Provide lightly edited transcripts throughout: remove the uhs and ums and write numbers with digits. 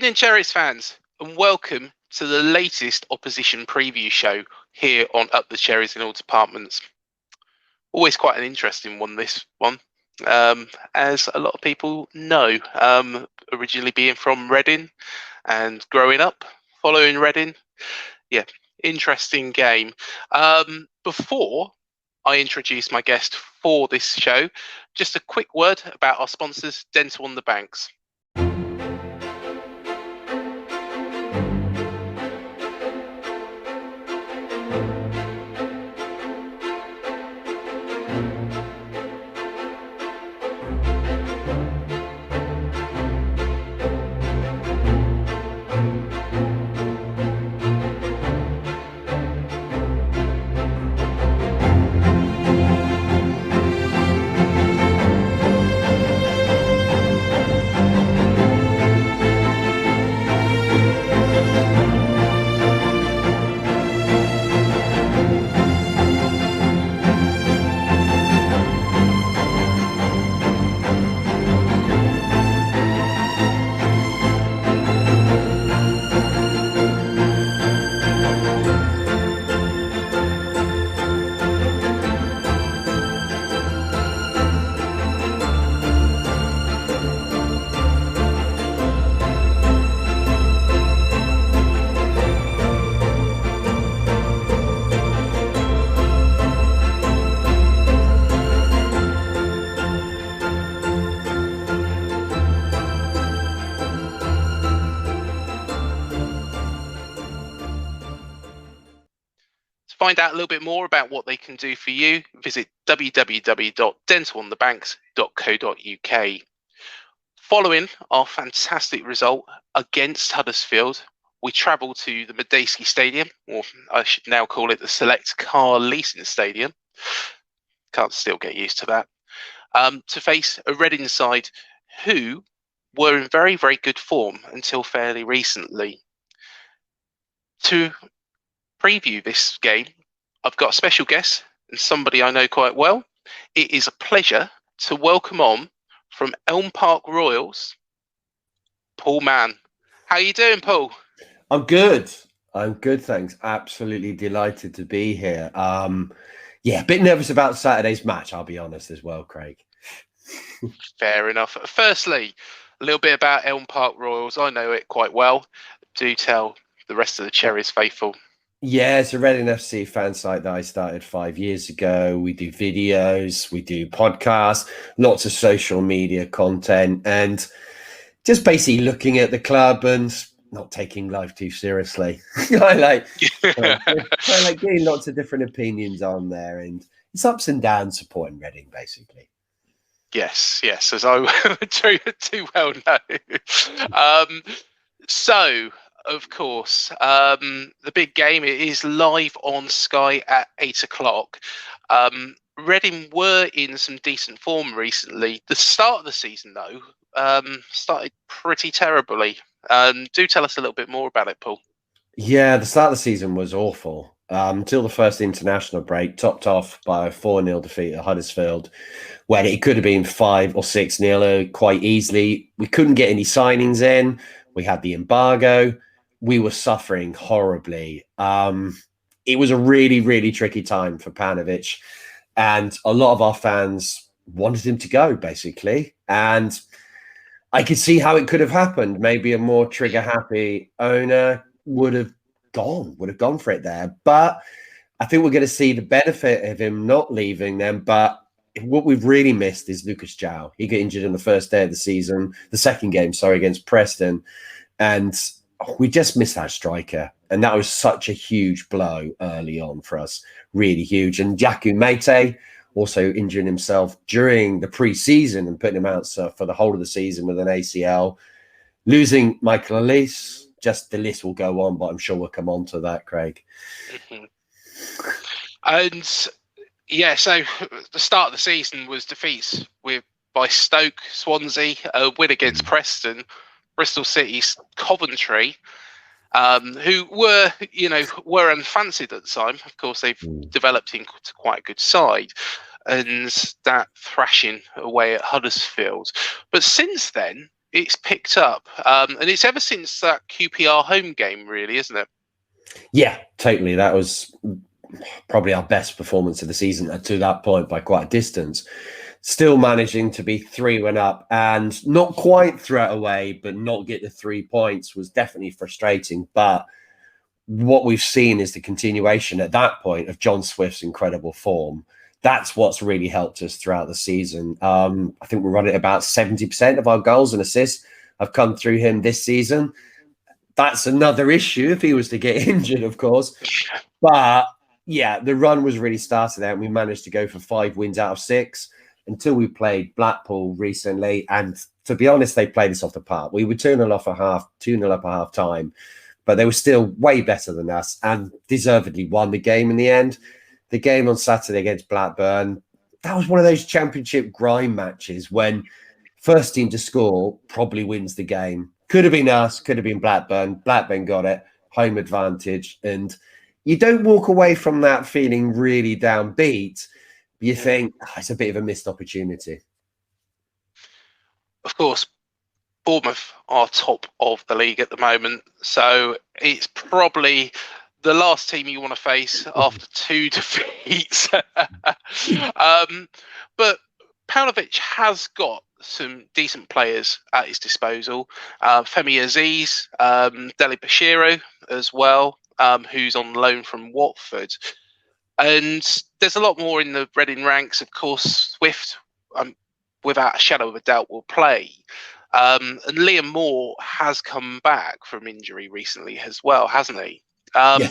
Evening, Cherries fans, and welcome to the latest opposition preview show here on Up the Cherries in all departments. Always quite an interesting one, this one, as a lot of people know, originally being from Reading and growing up following Reading. Yeah, interesting game. Before I introduce my guest for this show, just a quick word about our sponsors, Dental on the Banks. Find out a little bit more about what they can do for you, visit www.dentalonthebanks.co.uk. Following our fantastic result against Huddersfield, we travel to the Meite Stadium, or I should now call it the Select Car Leasing Stadium. Can't still get used to that. To face a Reading side who were in very, very good form until fairly recently. To preview this game, I've got a special guest and somebody I know quite well. It is a pleasure to welcome on from Elm Park Royals, Paul Mann. How are you doing, Paul? I'm good, thanks. Absolutely delighted to be here. Yeah, a bit nervous about Saturday's match, I'll be honest as well, Craig. Fair enough. Firstly, a little bit about Elm Park Royals. I know it quite well. Do tell the rest of the Cherries faithful. Yeah, it's a Reading FC fan site that I started 5 years ago. We do videos, we do podcasts, lots of social media content, and just basically looking at the club and not taking life too seriously. I like getting lots of different opinions on there, and it's ups and downs supporting Reading, basically. Yes, as I too well know. So, of course, the big game is live on Sky at 8 o'clock. Reading were in some decent form recently. The start of the season, though, started pretty terribly. Do tell us a little bit more about it, Paul. Yeah, the start of the season was awful. Until the first international break, topped off by a 4-0 defeat at Huddersfield, when it could have been 5 or 6-0 quite easily. We couldn't get any signings in. We had the embargo. We were suffering horribly. It was a really, really tricky time for Paunovic, and a lot of our fans wanted him to go, basically. And I could see how it could have happened. Maybe a more trigger-happy owner would have gone for it there. But I think we're going to see the benefit of him not leaving them. But what we've really missed is Lucas Joao. He got injured in the first day of the season, the second game, against Preston. And we just missed that striker. And that was such a huge blow early on for us. Really huge. And Yakou Meite also injuring himself during the pre-season and putting him out for the whole of the season with an ACL. Losing Michael Elise. Just the list will go on, but I'm sure we'll come on to that, Craig. Mm-hmm. And yeah, so the start of the season was defeats by Stoke, Swansea, a win against Preston, Bristol City, Coventry, who were unfancied at the time. Of course, they've developed into quite a good side, and that thrashing away at Huddersfield. But since then, it's picked up, and it's ever since that QPR home game, really, isn't it? Yeah, totally. That was probably our best performance of the season to that point by quite a distance. Still managing to be 3-1 up and not quite throw it away, but not get the 3 points was definitely frustrating. But what we've seen is the continuation at that point of John Swift's incredible form. That's what's really helped us throughout the season. I think we're running about 70% of our goals and assists have come through him this season. That's another issue if he was to get injured, of course. But yeah, the run was really started out and we managed to go for 5 wins out of 6 until we played Blackpool recently. And to be honest, they played us off the park. We were 2-0 up at half time, but they were still way better than us and deservedly won the game in the end. The game on Saturday against Blackburn, that was one of those championship grind matches when first team to score probably wins the game. Could have been us, could have been Blackburn. Blackburn got it, home advantage. And you don't walk away from that feeling really downbeat. You think it's a bit of a missed opportunity. Of course, Bournemouth are top of the league at the moment, so it's probably the last team you want to face after 2 defeats. But Paunovic has got some decent players at his disposal. Femi Aziz, Deli Bashiro as well, who's on loan from Watford. And there's a lot more in the Reading ranks. Of course, Swift, without a shadow of a doubt, will play. And Liam Moore has come back from injury recently as well, hasn't he? Yeah.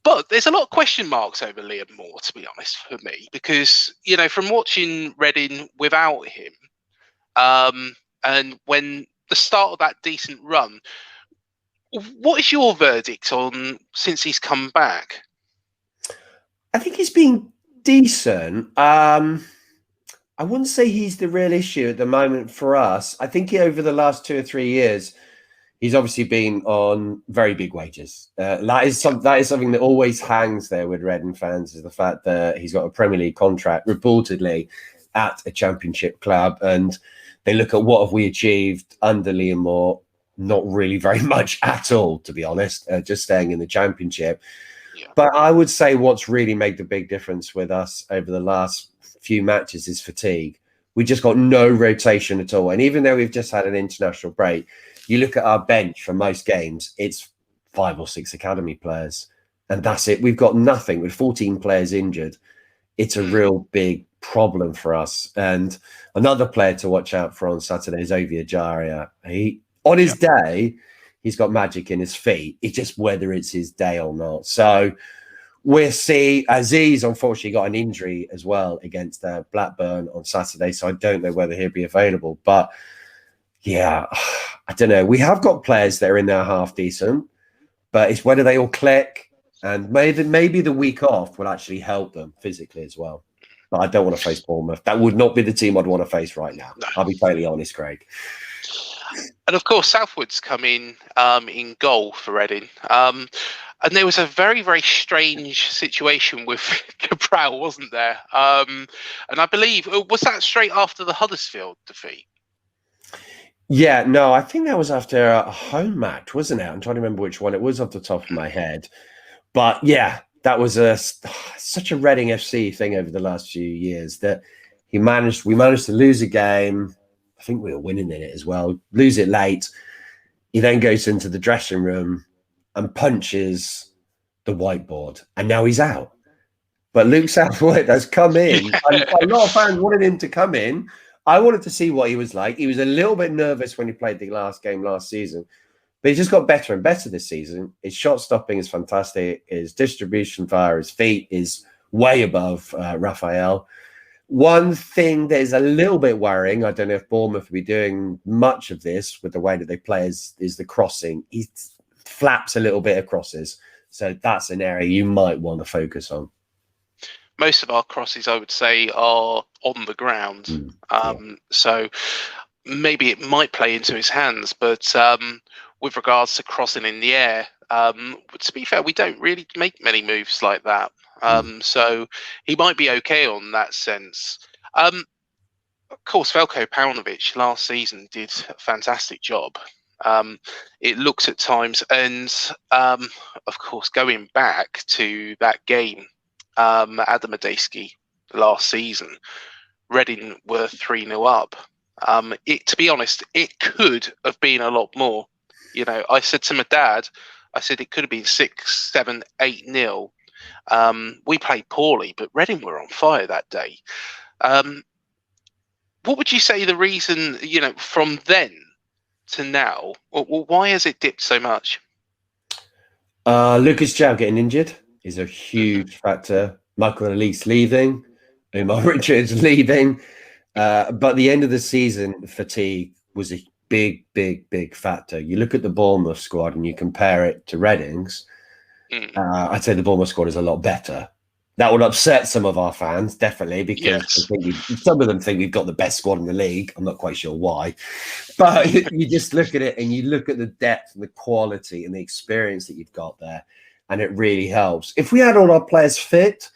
But there's a lot of question marks over Liam Moore, to be honest, for me, because, from watching Reading without him, and when the start of that decent run, what is your verdict on since he's come back? I think he's been decent. I wouldn't say he's the real issue at the moment for us. I think over the last 2 or 3 years, he's obviously been on very big wages. That is something that always hangs there with Reading fans, is the fact that he's got a Premier League contract, reportedly, at a championship club. And they look at what have we achieved under Liam Moore. Not really very much at all, to be honest, just staying in the championship. Yeah. But I would say what's really made the big difference with us over the last few matches is fatigue. We just got no rotation at all. And even though we've just had an international break, you look at our bench for most games, it's 5 or 6 academy players. And that's it. We've got nothing with 14 players injured. It's a real big problem for us. And another player to watch out for on Saturday is Ovie Ejaria. On his day, he's got magic in his feet. It's just whether it's his day or not. So we'll see. Aziz, unfortunately, got an injury as well against Blackburn on Saturday. So I don't know whether he'll be available. But yeah, I don't know. We have got players that are in there half decent, but it's whether they all click. And maybe the week off will actually help them physically as well. But I don't want to face Bournemouth. That would not be the team I'd want to face right now. I'll be totally honest, Craig. And of course, Southwood's come in goal for Reading. And there was a very, very strange situation with Cabral, wasn't there? And I believe, was that straight after the Huddersfield defeat? Yeah, no, I think that was after a home match, wasn't it? I'm trying to remember which one it was off the top of my head. But yeah, that was such a Reading FC thing over the last few years that we managed to lose a game. I think we were winning in it as well. Lose it late. He then goes into the dressing room and punches the whiteboard. And now he's out. But Luke Southwood has come in. A lot of fans wanted him to come in. I wanted to see what he was like. He was a little bit nervous when he played the last game last season. But he just got better and better this season. His shot stopping is fantastic. His distribution via his feet is way above Raphael. One thing that is a little bit worrying, I don't know if Bournemouth will be doing much of this with the way that they play, is the crossing. He flaps a little bit of crosses. So that's an area you might want to focus on. Most of our crosses, I would say, are on the ground. So maybe it might play into his hands. But with regards to crossing in the air, to be fair, we don't really make many moves like that. So he might be okay on that sense. Of course, Veljko Paunovic last season did a fantastic job. It looks at times, and of course, going back to that game at the Meite last season, Reading were 3-0 up. To be honest, it could have been a lot more. You know, I said to my dad, I said it could have been 6, 7, 8-0. We played poorly, but Reading were on fire that day. What would you say the reason, you know, from then to now, why has it dipped so much? Lucas Joao getting injured is a huge factor. Michael Elise leaving, Umar Richards leaving. But the end of the season, fatigue was a big factor. You look at the Bournemouth squad and you compare it to Reading's, I'd say the Bournemouth squad is a lot better. That would upset some of our fans, definitely, because I think some of them think we've got the best squad in the league. I'm not quite sure why. But you just look at it and you look at the depth and the quality and the experience that you've got there, and it really helps. If we had all our players fit,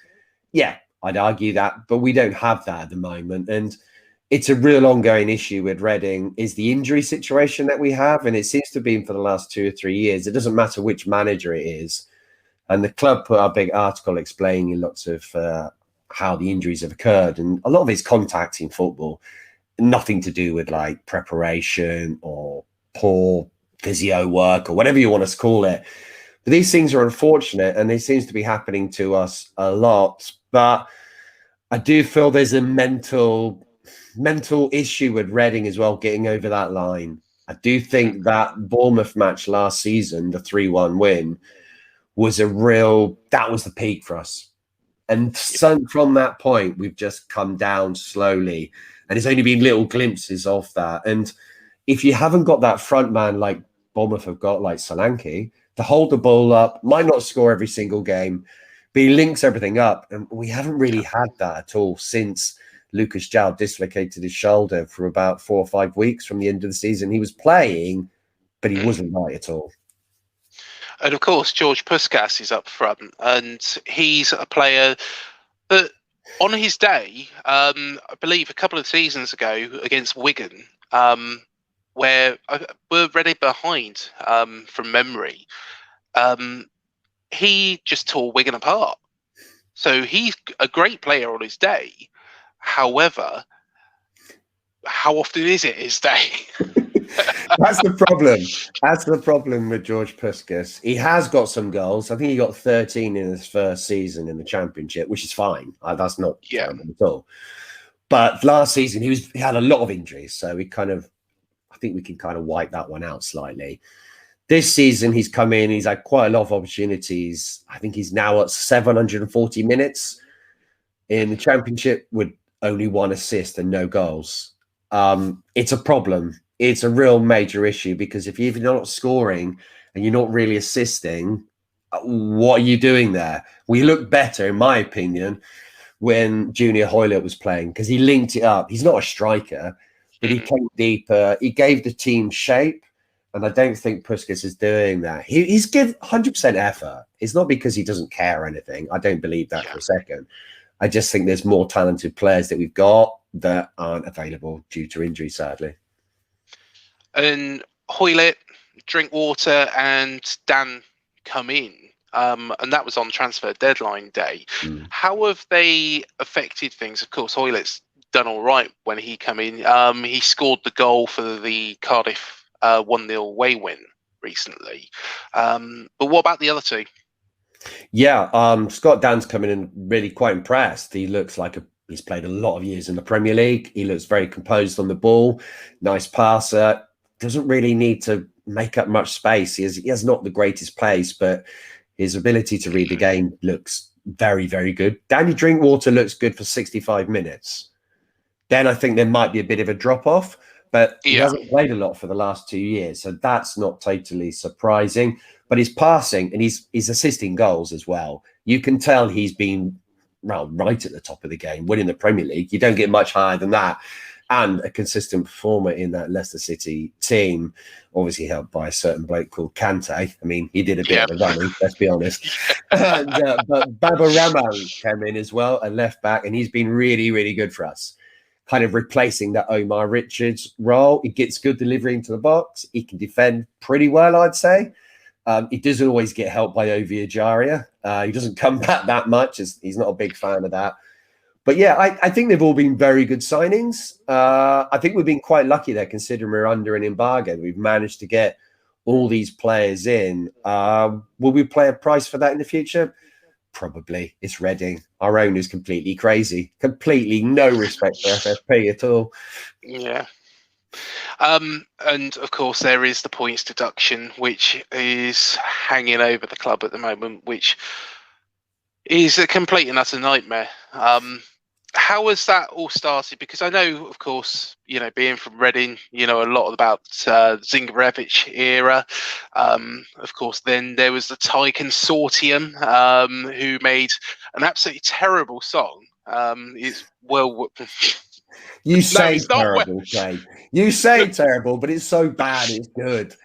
yeah, I'd argue that, but we don't have that at the moment. And it's a real ongoing issue with Reading is the injury situation that we have. And it seems to have been for the last 2 or 3 years. It doesn't matter which manager it is. And the club put out a big article explaining lots of how the injuries have occurred. And a lot of it's contact in football, nothing to do with like preparation or poor physio work or whatever you want to call it. But these things are unfortunate and they seem to be happening to us a lot. But I do feel there's a mental issue with Reading as well, getting over that line. I do think that Bournemouth match last season, the 3-1 win, was that was the peak for us. And from that point, we've just come down slowly. And it's only been little glimpses of that. And if you haven't got that front man like Bournemouth have got, like Solanke, to hold the ball up, might not score every single game, but he links everything up. And we haven't really had that at all since Lucas Joao dislocated his shoulder for about 4 or 5 weeks from the end of the season. He was playing, but he wasn't right at all. And of course, George Puskas is up front, and he's a player that on his day, I believe a couple of seasons ago against Wigan, where we're ready behind from memory, he just tore Wigan apart. So he's a great player on his day. However, how often is it his day? That's the problem. That's the problem with George Puskas. He has got some goals. I think he got 13 in his first season in the Championship, which is fine. That's not terrible at all. But last season, he had a lot of injuries. So I think we can kind of wipe that one out slightly. This season, he's come in. He's had quite a lot of opportunities. I think he's now at 740 minutes in the Championship with only 1 assist and no goals. It's a problem. It's a real major issue because if you're not scoring and you're not really assisting, what are you doing there? We look better, in my opinion, when Junior Hoylett was playing because he linked it up. He's not a striker, but he came deeper. He gave the team shape, and I don't think Puskas is doing that. He's given 100% effort. It's not because he doesn't care or anything. I don't believe that for a second. I just think there's more talented players that we've got that aren't available due to injury, sadly. And Hoylett, Drinkwater, and Dann come in, and that was on transfer deadline day. How have they affected things? Of course, Hoylett's done all right when he came in. He scored the goal for the Cardiff 1-0 away win recently. But what about the other two? Yeah, Scott Dann's coming in really quite impressed. He looks like he's played a lot of years in the Premier League. He looks very composed on the ball, nice passer. Doesn't really need to make up much space. He has not the greatest pace, but his ability to read the game looks very, very good. Danny Drinkwater looks good for 65 minutes. Then I think there might be a bit of a drop-off, but he hasn't played a lot for the last 2 years, so that's not totally surprising. But he's passing and he's assisting goals as well. You can tell he's been right at the top of the game, winning the Premier League. You don't get much higher than that. And a consistent performer in that Leicester City team, obviously helped by a certain bloke called Kante. I mean, he did a bit of a running, let's be honest. But Baba Ramo came in as well, a left back, and he's been really, really good for us. kind of replacing that Omar Richards role. He gets good delivery into the box. He can defend pretty well, I'd say. He doesn't always get helped by Ovie Ejaria. He doesn't come back that much. He's not a big fan of that. But yeah, I think they've all been very good signings. I think we've been quite lucky there, considering we're under an embargo. We've managed to get all these players in. Will we pay a price for that in the future? Probably. It's Reading. Our owner's completely crazy. Completely no respect for FFP at all. Yeah. And of course, there is the points deduction, which is hanging over the club at the moment, which is a complete and utter nightmare. How has that all started? Because I know, of course, being from Reading, a lot about Zingarevich era. Of course, then there was the Thai Consortium, who made an absolutely terrible song. It's well. You say terrible, Craig. You say terrible, but it's so bad it's good.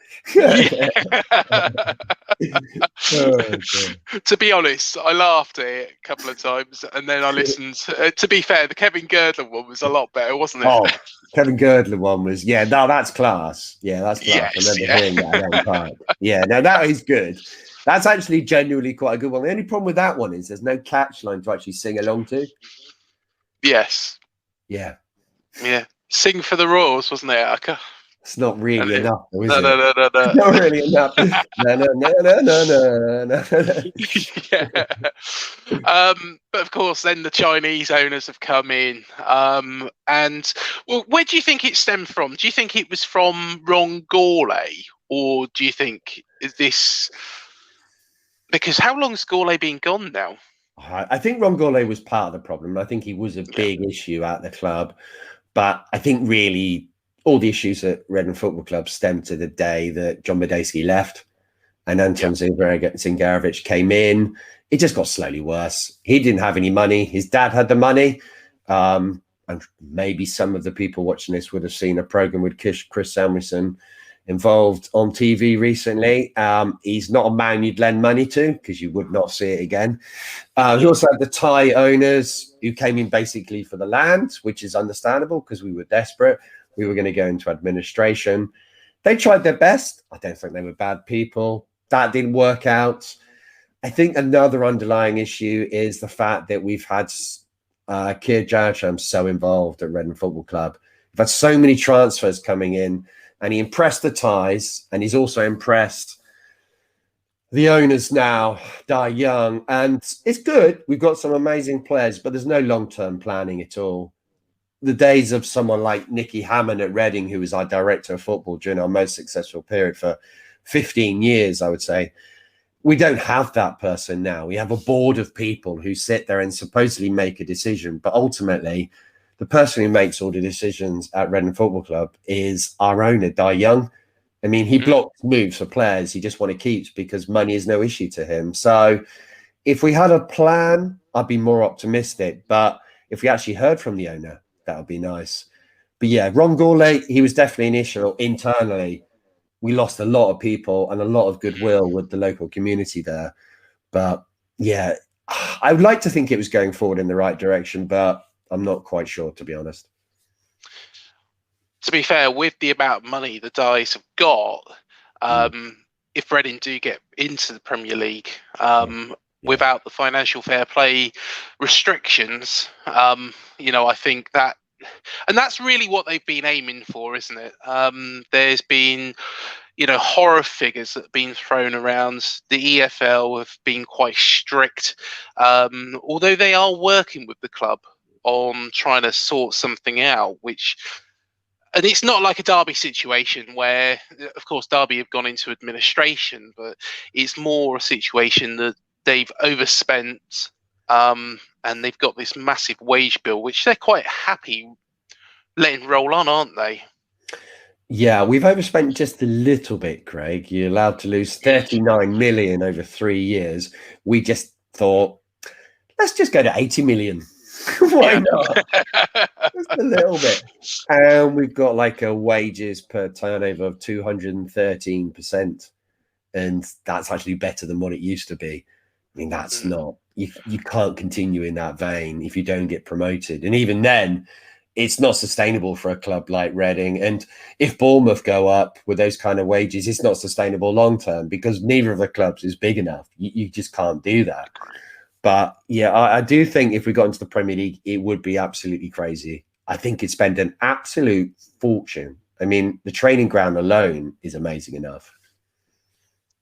To be honest, I laughed at it a couple of times, and then I listened. To be fair, the Kevin Girdler one was a lot better, wasn't it? Oh, Kevin Girdler one was, no, that's class. Yeah, that's class. Yes, I remember hearing that at Elm Park. Yeah, no, that is good. That's actually genuinely quite a good one. The only problem with that one is there's no catch line to actually sing along to. Yes. Yeah. Yeah. Sing for the Royals, wasn't it, Yakou? It's not really enough, though, is it? No. Not really enough. No. Yeah. But of course, then the Chinese owners have come in. And where do you think it stemmed from? Do you think it was from Rongole, or do you think is this? Because how long's Gourlay been gone now? I think Rongole was part of the problem. I think he was a big issue at the club, but I think really all the issues at Reading Football Club stemmed to the day that John Meite left and Anton Zingarevich came in. It just got slowly worse. He didn't have any money. His dad had the money. And maybe some of the people watching this would have seen a program with Chris Samuelson involved on TV recently. He's not a man you'd lend money to because you would not see it again. He also had the Thai owners who came in basically for the land, which is understandable because we were desperate. We were going to go into administration. They tried their best. I don't think they were bad people. That didn't work out. I think another underlying issue is the fact that we've had Keir Jarcham so involved at Reading Football Club. We've had so many transfers coming in, and he impressed the Thais, and he's also impressed the owners now, Die Young. And it's good. We've got some amazing players, but there's no long-term planning at all. The days of someone like Nicky Hammond at Reading, who was our director of football during our most successful period for 15 years, I would say, we don't have that person now. We have a board of people who sit there and supposedly make a decision, but ultimately the person who makes all the decisions at Reading Football Club is our owner, Die Young. I mean, he blocks moves for players he just want to keep because money is no issue to him. So if we had a plan, I'd be more optimistic. But if we actually heard from the owner, that would be nice. But yeah, Ron Gourlay, he was definitely an issue internally. We lost a lot of people and a lot of goodwill with the local community there. But yeah, I would like to think it was going forward in the right direction, but I'm not quite sure, to be honest. To be fair, with the amount of money the Dice have got, if Reading do get into the Premier League, without the financial fair play restrictions, I think that, and that's really what they've been aiming for, isn't it? There's been, horror figures that have been thrown around. The EFL have been quite strict, although they are working with the club on trying to sort something out, and it's not like a Derby situation where, of course, Derby have gone into administration, but it's more a situation that they've overspent, and they've got this massive wage bill, which they're quite happy letting roll on, aren't they? Yeah, we've overspent just a little bit, Craig. You're allowed to lose 39 million over 3 years. We just thought, let's just go to 80 million. Why not? Just a little bit. And we've got like a wages per turnover of 213%. And that's actually better than what it used to be. I mean, that's not, you can't continue in that vein if you don't get promoted. And even then, it's not sustainable for a club like Reading. And if Bournemouth go up with those kind of wages, it's not sustainable long term because neither of the clubs is big enough. You just can't do that. But yeah, I do think if we got into the Premier League, it would be absolutely crazy. I think it'd spend an absolute fortune. I mean, the training ground alone is amazing enough.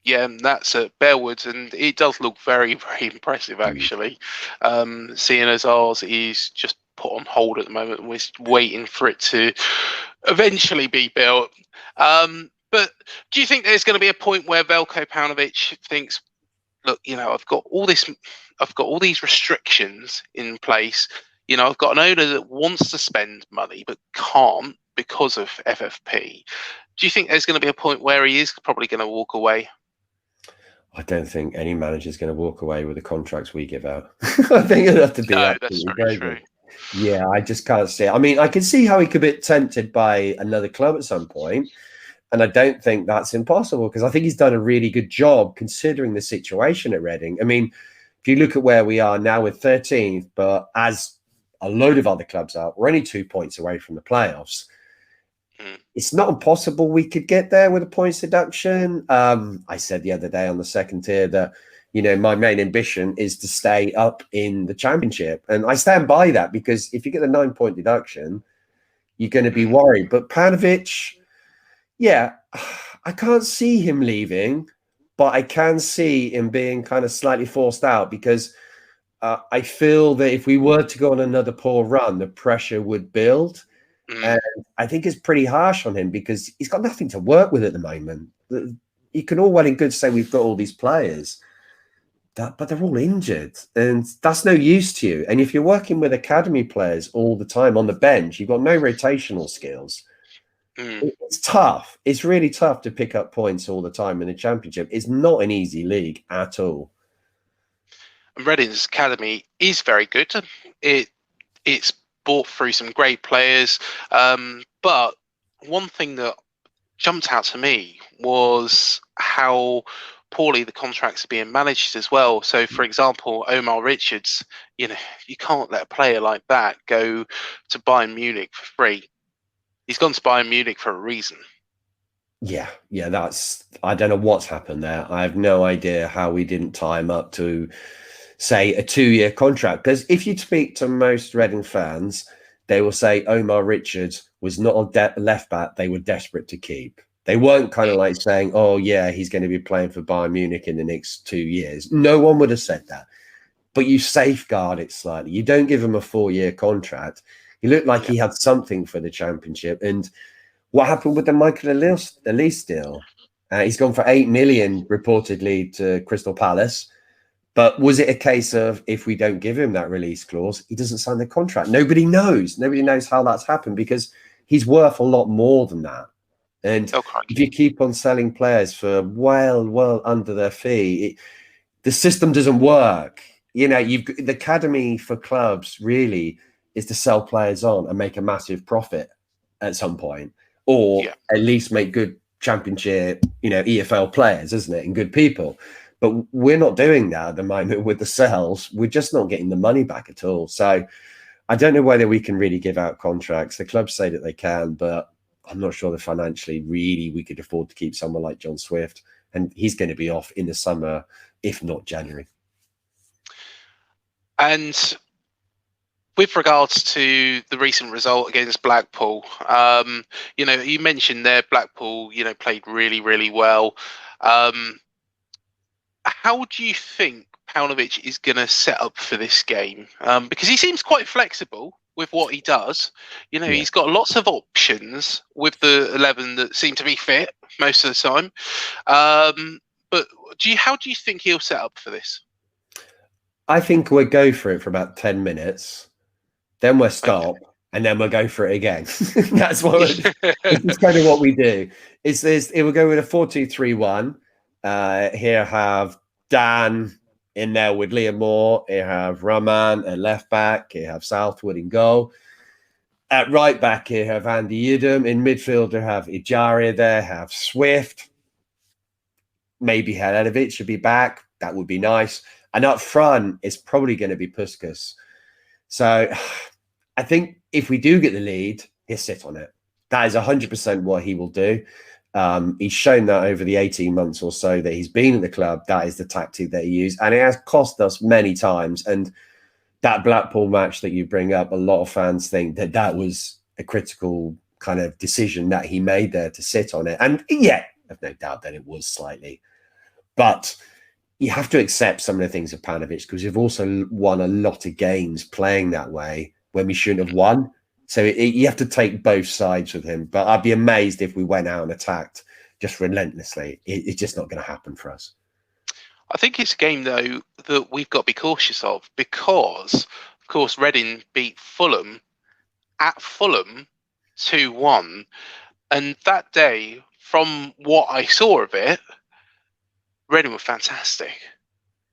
Yeah, that's at Bearwood, and it does look very, very impressive, actually. Seeing as ours is just put on hold at the moment, and we're waiting for it to eventually be built. But do you think there's going to be a point where Veljko Paunovic thinks, look, I've got all these restrictions in place. I've got an owner that wants to spend money but can't because of FFP. Do you think there's going to be a point where he is probably going to walk away? I don't think any manager is going to walk away with the contracts we give out. I think it'd have to be absolutely crazy. True. Yeah, I just can't see it. I mean, I can see how he could be tempted by another club at some point, and I don't think that's impossible because I think he's done a really good job considering the situation at Reading. I mean, if you look at where we are now with 13th, but as a load of other clubs are, we're only 2 points away from the playoffs. It's not impossible we could get there with a points deduction. I said the other day on the second tier that, my main ambition is to stay up in the Championship. And I stand by that because if you get the 9-point deduction, you're going to be worried. But Paunovic, yeah, I can't see him leaving, but I can see him being kind of slightly forced out because I feel that if we were to go on another poor run, the pressure would build. And I think it's pretty harsh on him because he's got nothing to work with at the moment. You can all well and good say we've got all these players, but they're all injured, and that's no use to you. And if you're working with academy players all the time on the bench, you've got no rotational skills. It's tough. It's really tough to pick up points all the time in the Championship. It's not an easy league at all. Reading's academy is very good. It's brought through some great players, but one thing that jumped out to me was how poorly the contracts are being managed as well. So, for example, Omar Richards, you can't let a player like that go to Bayern Munich for free. He's gone to Bayern Munich for a reason. Yeah, I don't know what's happened there. I have no idea how we didn't tie him up to, say, a 2-year contract. Because if you speak to most Reading fans, they will say Omar Richards was not a left back they were desperate to keep. They weren't kind of like saying, oh, yeah, he's going to be playing for Bayern Munich in the next 2 years. No one would have said that. But you safeguard it slightly. You don't give him a 4-year contract. He looked like he had something for the Championship. And what happened with the Michael Elise deal? He's gone for 8 million reportedly to Crystal Palace. But was it a case of if we don't give him that release clause, he doesn't sign the contract? Nobody knows. Nobody knows how that's happened because he's worth a lot more than that. And if you keep on selling players for well under their fee, the system doesn't work. The academy for clubs really is to sell players on and make a massive profit at some point, or at least make good Championship, EFL players, isn't it? And good people. But we're not doing that at the moment with the sales. We're just not getting the money back at all. So I don't know whether we can really give out contracts. The clubs say that they can, but I'm not sure that financially really we could afford to keep someone like John Swift. And he's going to be off in the summer, if not January. And with regards to the recent result against Blackpool, you mentioned there Blackpool, played really, really well. How do you think Paunovic is going to set up for this game? Because he seems quite flexible with what he does. He's got lots of options with the 11 that seem to be fit most of the time. But how do you think he'll set up for this? I think we'll go for it for about 10 minutes. Then we'll stop. And then we'll go for it again. That's it's kind of what we do. It will go with a 4-2-3-1. Here have Dann in there with Liam Moore. Here have Rahman at left back. Here have Southwood in goal. At right back, here have Andy Idem. In midfield, they have Ijaria there. Have Swift. Maybe Heledovic should be back. That would be nice. And up front, it's probably going to be Puskas. So I think if we do get the lead, he'll sit on it. That is 100% what he will do. He's shown that over the 18 months or so that he's been at the club. That is the tactic that he used, and it has cost us many times. And that Blackpool match that you bring up, a lot of fans think that that was a critical kind of decision that he made there to sit on it. And yeah, I've no doubt that it was slightly. But you have to accept some of the things of Paunovic, because we've also won a lot of games playing that way when we shouldn't have won. So you have to take both sides with him. But I'd be amazed if we went out and attacked just relentlessly. It's just not going to happen for us. I think it's a game, though, that we've got to be cautious of, because, of course, Reading beat Fulham at Fulham 2-1. And that day, from what I saw of it, Reading were fantastic.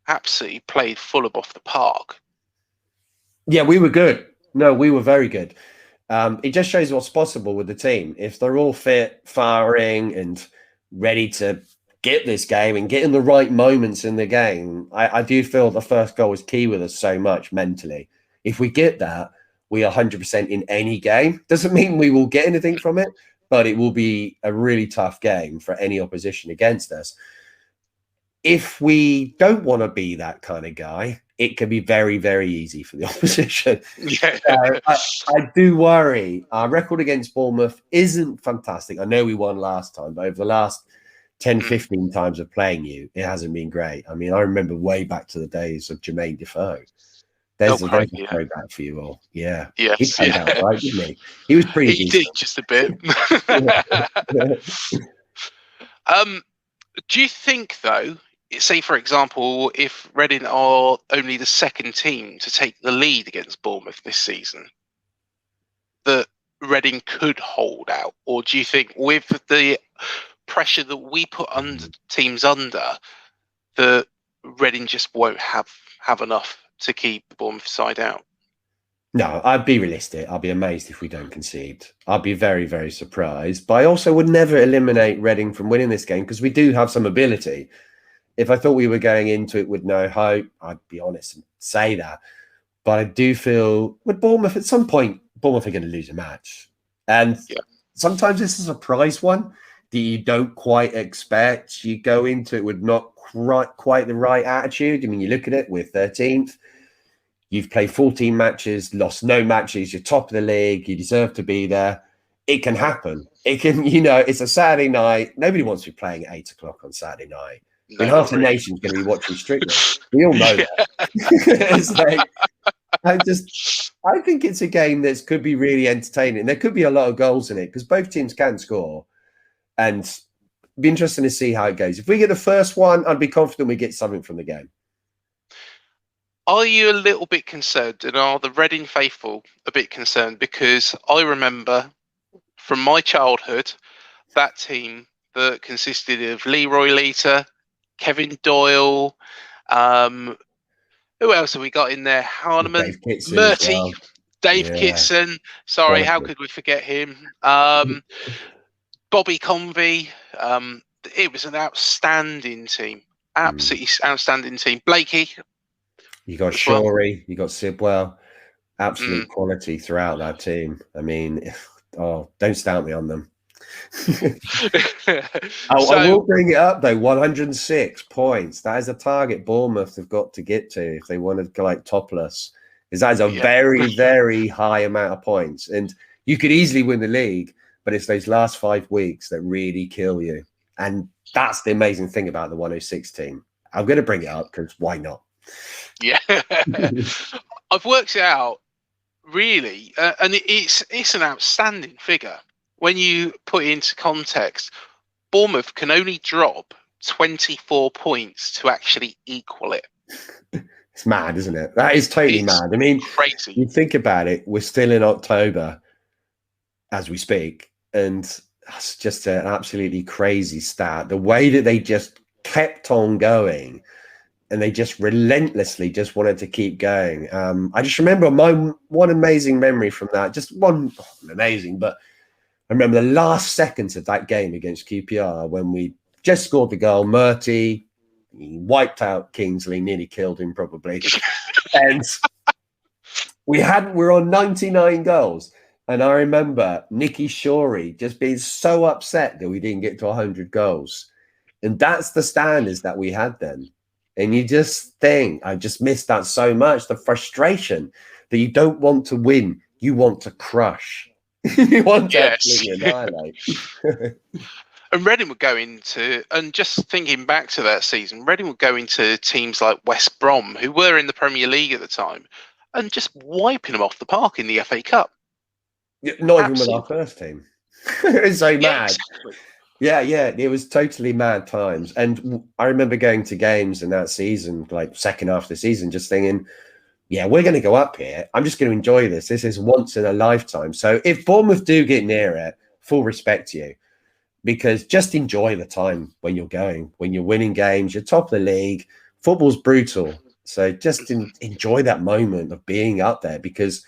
Absolutely played Fulham off the park. Yeah, we were good. No, we were very good. It just shows what's possible with the team. If they're all fit, firing, and ready to get this game and get in the right moments in the game, I do feel the first goal is key with us so much mentally. If we get that, we are 100% in any game. Doesn't mean we will get anything from it, but it will be a really tough game for any opposition against us. If we don't want to be that kind of guy, it can be very, very easy for the opposition. Yeah. I do worry. Our record against Bournemouth isn't fantastic. I know we won last time, but over the last 10, 15 times of playing you, it hasn't been great. I mean, I remember way back to the days of Jermaine Defoe. There's a throwback for you all. Yeah. Yes, he played out right, didn't he? He was pretty decent. Did just a bit. Do you think, though, say, for example, if Reading are only the second team to take the lead against Bournemouth this season, that Reading could hold out? Or do you think with the pressure that we put teams under, that Reading just won't have enough to keep the Bournemouth side out? No, I'd be realistic. I'll be amazed if we don't concede. I'll be very, very surprised. But I also would never eliminate Reading from winning this game, because we do have some ability. If I thought we were going into it with no hope, I'd be honest and say that. But I do feel with Bournemouth, at some point, Bournemouth are going to lose a match. And sometimes this is a surprise one that you don't quite expect. You go into it with not quite the right attitude. I mean, you look at it, we're 13th. You've played 14 matches, lost no matches. You're top of the league. You deserve to be there. It can happen. It can, it's a Saturday night. Nobody wants to be playing at 8 o'clock on Saturday night. No, half the nation's going to be watching Strictly. We all know that. It's like, I think it's a game that could be really entertaining. There could be a lot of goals in it, because both teams can score. And it'd be interesting to see how it goes. If we get the first one, I'd be confident we get something from the game. Are you a little bit concerned, and are the Reading faithful a bit concerned? Because I remember from my childhood, that team that consisted of Leroy Lita, Kevin Doyle, who else have we got in there? Hardeman, Meite, Dave Kitson. Sorry, how could we forget him? Bobby Convey. It was an outstanding team. Absolutely outstanding team. Blakey. You got Shorey, you got Sibwell. Absolute quality throughout that team. I mean, don't stamp me on them. I will bring it up though. 106 points. That is a target Bournemouth have got to get to if they want to go like topless. Because that is a very, very high amount of points, and you could easily win the league. But it's those last 5 weeks that really kill you, and that's the amazing thing about the 106 team. I'm going to bring it up because why not? Yeah, I've worked it out really, and it's an outstanding figure. When you put it into context, Bournemouth can only drop 24 points to actually equal it. It's mad, isn't it? That is totally mad. I mean, crazy. You think about it, we're still in October as we speak, and that's just an absolutely crazy stat. The way that they just kept on going, and they just relentlessly just wanted to keep going. I just remember one amazing memory from that. Just one amazing, but I remember the last seconds of that game against QPR when we just scored the goal. Meite, he wiped out Kingsley, nearly killed him probably. And We're on 99 goals. And I remember Nicky Shorey just being so upset that we didn't get to 100 goals. And that's the standards that we had then. And you just think, I just missed that so much. The frustration that you don't want to win, you want to crush. You want to Yes. absolutely annihilate. And Reading would go into, and just thinking back to that season, Reading would go into teams like West Brom, who were in the Premier League at the time, and just wiping them off the park in the FA Cup. Not even with our first team. It was so mad. Exactly. Yeah, it was totally mad times. And I remember going to games in that season, like second half of the season, just thinking, yeah, we're going to go up here. I'm just going to enjoy this. This is once in a lifetime. So if Bournemouth do get near it, full respect to you, because just enjoy the time when you're going, when you're winning games, you're top of the league. Football's brutal. So just enjoy that moment of being up there, because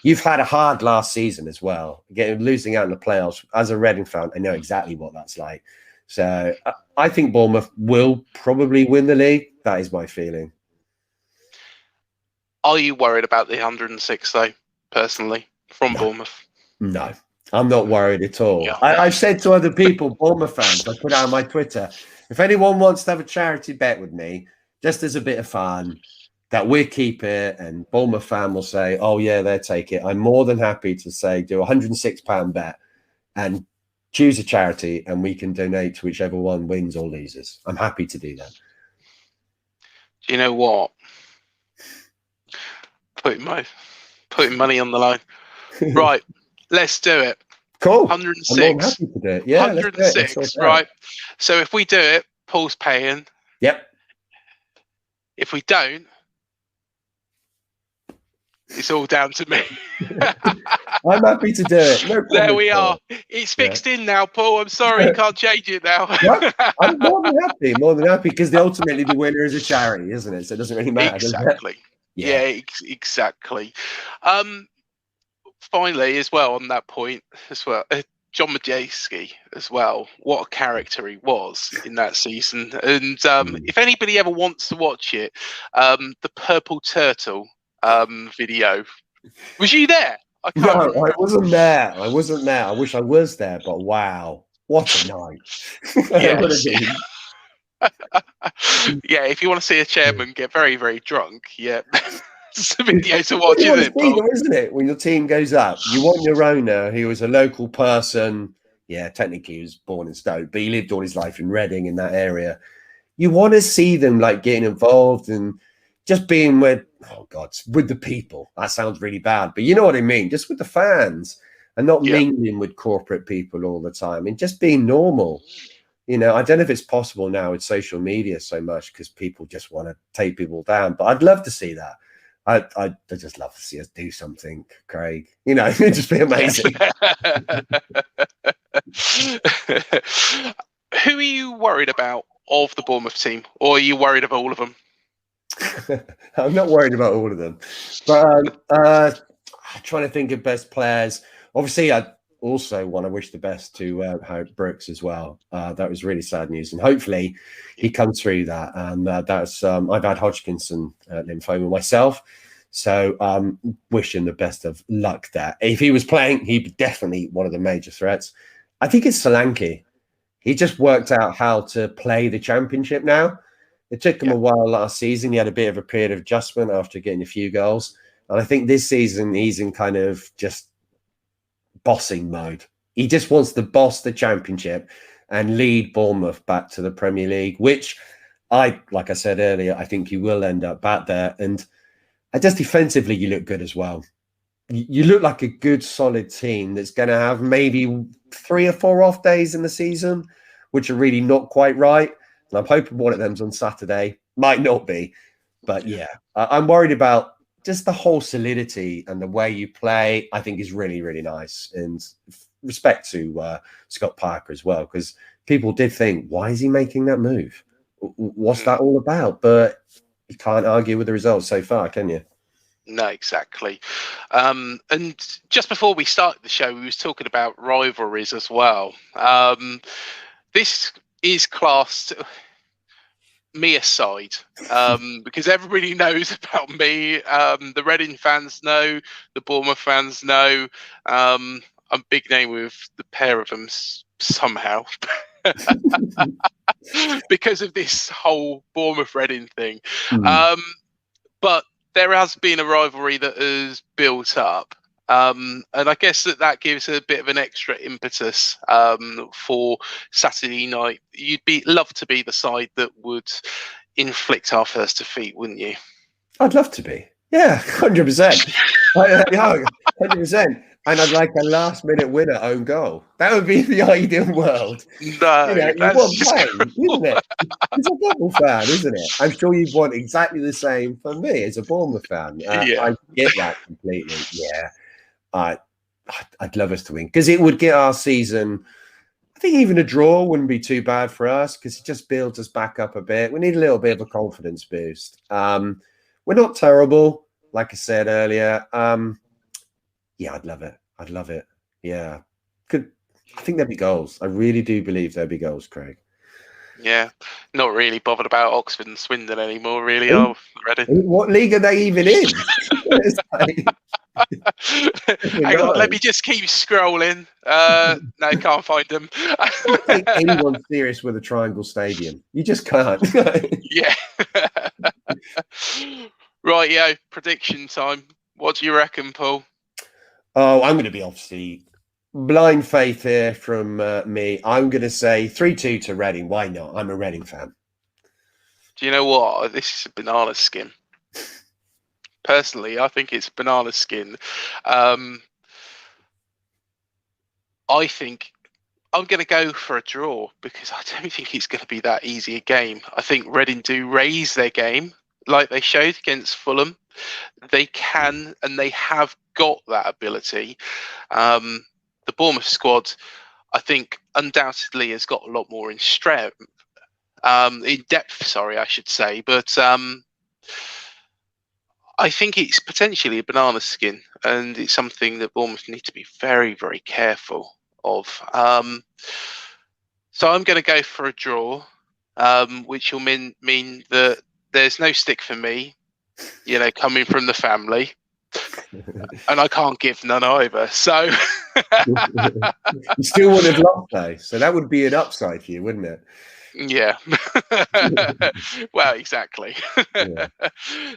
you've had a hard last season as well. Losing out in the playoffs. As a Reading fan, I know exactly what that's like. So I think Bournemouth will probably win the league. That is my feeling. Are you worried about the 106, though, personally, from Bournemouth? No, I'm not worried at all. Yeah. I've said to other people, Bournemouth fans, I put out on my Twitter, if anyone wants to have a charity bet with me, just as a bit of fun, that we keep it, and Bournemouth fan will say, oh, yeah, they'll take it. I'm more than happy to say, do a £106 bet and choose a charity, and we can donate to whichever one wins or loses. I'm happy to do that. Do you know what? Putting money on the line. Right, let's do it. Cool. 106. I'm happy to do it. Yeah, 106. Right. So if we do it, Paul's paying. Yep. If we don't, it's all down to me. I'm happy to do it. No problem. There we are. It's fixed in now, Paul. I'm sorry, you can't change it now. I'm more than happy, because ultimately the winner is a charity, isn't it? So it doesn't really matter. Exactly. Yeah, exactly. Finally, as well, on that point as well, John Majewski as well. What a character he was in that season. And if anybody ever wants to watch it, the Purple Turtle video. Was you there? No, I wasn't there. I wish I was there, but wow, what a night. Yeah, if you want to see a chairman get very, very drunk, yeah. It's a video to watch, isn't it? When your team goes up, you want your owner, who was a local person. Yeah, technically he was born in Stoke, but he lived all his life in Reading, in that area. You want to see them like getting involved and just being with the people. That sounds really bad, but you know what I mean. Just with the fans, and not mingling with corporate people all the time, and just being normal. You know, I don't know if it's possible now with social media so much, because people just want to take people down. But I'd love to see that. I'd just love to see us do something, Craig. You know, it'd just be amazing. Who are you worried about of the Bournemouth team, or are you worried about all of them? I'm not worried about all of them, but I'm trying to think of best players. Obviously, I also want to wish the best to Howard Brooks as well. That was really sad news, and hopefully he comes through that. And that's I've had Hodgkinson lymphoma myself, so wish him the best of luck there. If he was playing, he'd be definitely one of the major threats. I think it's Solanke. He just worked out how to play the Championship now. It took him a while last season. He had a bit of a period of adjustment after getting a few goals. And I think this season he's in kind of just bossing mode. He just wants to boss the Championship and lead Bournemouth back to the Premier League, which like I said earlier, I think he will end up back there. And just defensively, you look good as well. You look like a good, solid team that's going to have maybe 3 or 4 off days in the season, which are really not quite right. And I'm hoping one of them's on Saturday. Might not be. But yeah, I'm worried about just the whole solidity and the way you play. I think is really, really nice. And respect to Scott Parker as well, because people did think, why is he making that move? What's that all about? But you can't argue with the results so far, can you? No, exactly. And just before we started the show, we was talking about rivalries as well. This is classed me aside, because everybody knows about me. The Reading fans know, the Bournemouth fans know. I'm a big name with the pair of them somehow. Because of this whole Bournemouth Reading thing. But there has been a rivalry that has built up. And I guess that gives a bit of an extra impetus for Saturday night. You'd love to be the side that would inflict our first defeat, wouldn't you? I'd love to be. Yeah, 100%. 100%. And I'd like a last-minute winner own goal. That would be the ideal world. No, you want pain, isn't it? It's a football fan, isn't it? I'm sure you'd want exactly the same for me as a Bournemouth fan. I get that completely. Yeah, I'd love us to win because it would get our season. I think even a draw wouldn't be too bad for us because it just builds us back up a bit. We need a little bit of a confidence boost. We're not terrible, like I said earlier. Yeah, I'd love it. I'd love it. Yeah. I think there'd be goals. I really do believe there'd be goals, Craig. Yeah. Not really bothered about Oxford and Swindon anymore, really. Oh, Reading. What league are they even in? Hang on, let me just keep scrolling. No, can't find them. I don't think anyone's serious with a Triangle Stadium. You just can't. Yeah. Right, prediction time. What do you reckon, Paul? Oh, I'm going to be obviously blind faith here from me. I'm going to say 3-2 to Reading. Why not? I'm a Reading fan. Do you know what? This is a banana skin. Personally, I think it's banana skin. I think I'm going to go for a draw because I don't think it's going to be that easy a game. I think Reading do raise their game like they showed against Fulham. They can and they have got that ability. The Bournemouth squad, I think, undoubtedly has got a lot more in strength, in depth. Sorry, I should say, but I think it's potentially a banana skin, and it's something that Bournemouth need to be very, very careful of. So I'm going to go for a draw, which will mean that there's no stick for me, coming from the family. And I can't give none either. So you still would have lost though, so that would be an upside for you, wouldn't it? Yeah. Well, exactly. Yeah.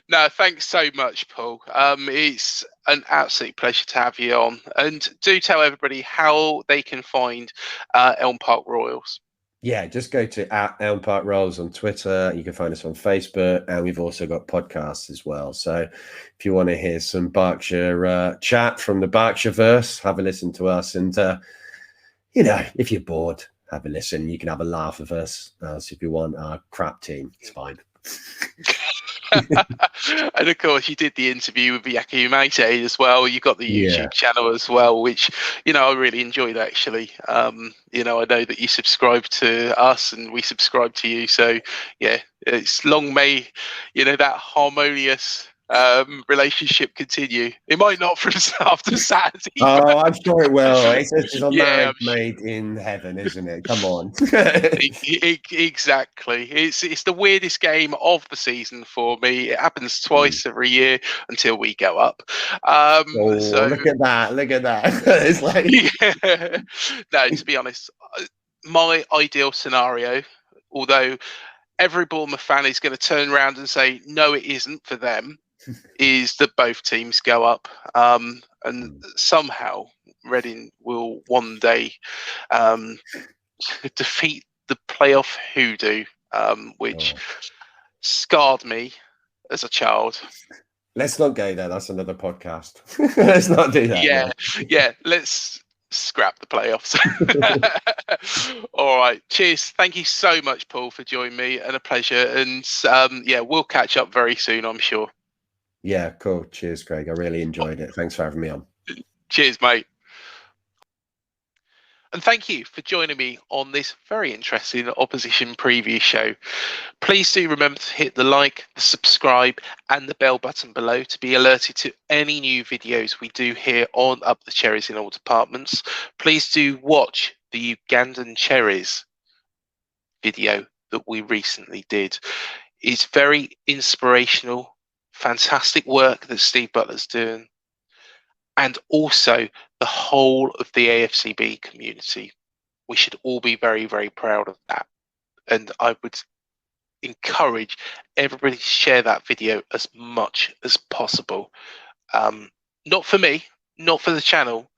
No, thanks so much, Paul. It's an absolute pleasure to have you on. And do tell everybody how they can find Elm Park Royals. Yeah, just go to Elm Park Royals on Twitter. You can find us on Facebook, and we've also got podcasts as well. So if you want to hear some Berkshire chat from the Berkshireverse, have a listen to us. And, if you're bored, have a listen. You can have a laugh with us. So if you want our crap team, it's fine. And of course, you did the interview with Yakou Meite as well. You got the YouTube channel as well, which I really enjoyed actually. I know that you subscribe to us and we subscribe to you. So yeah, it's long may that harmonious relationship continue. It might not from after Saturday. Oh, I'm sure it will. It's a marriage made in heaven, isn't it? Come on. Exactly. It's the weirdest game of the season for me. It happens twice every year until we go up. So look at that. It's like No, to be honest, my ideal scenario, although every Bournemouth fan is going to turn around and say no, it isn't for them, is that both teams go up, and somehow Reading will one day defeat the playoff hoodoo, which scarred me as a child. Let's not go there. That's another podcast. Let's not do that. Yeah. Let's scrap the playoffs. All right. Cheers. Thank you so much, Paul, for joining me, and a pleasure. And we'll catch up very soon, I'm sure. Yeah, cool. Cheers, Craig. I really enjoyed it. Thanks for having me on. Cheers, mate. And thank you for joining me on this very interesting opposition preview show. Please do remember to hit the like, the subscribe and the bell button below to be alerted to any new videos we do here on Up the Cherries in All Departments. Please do watch the Ugandan Cherries video that we recently did. It's very inspirational, fantastic work that Steve Butler's doing, and also the whole of the AFCB community. We should all be very, very proud of that. And I would encourage everybody to share that video as much as possible. Not for me, not for the channel,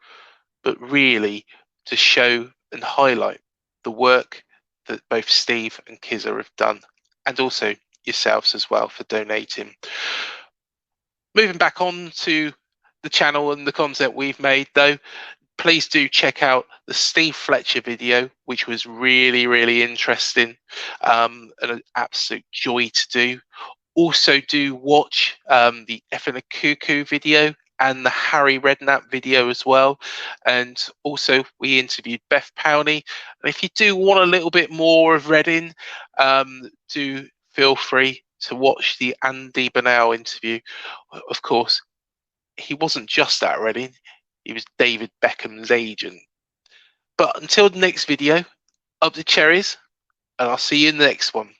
but really to show and highlight the work that both Steve and Kizza have done, and also yourselves as well for donating. Moving back on to the channel and the content we've made, though, please do check out the Steve Fletcher video, which was really, really interesting, and an absolute joy to do. Also do watch the Effin Cuckoo video and the Harry Redknapp video as well. And also we interviewed Beth Powney. And if you do want a little bit more of Reading, do feel free to watch the Andy Bernal interview. Of course, he wasn't just at Reading, he was David Beckham's agent. But until the next video, up the cherries, and I'll see you in the next one.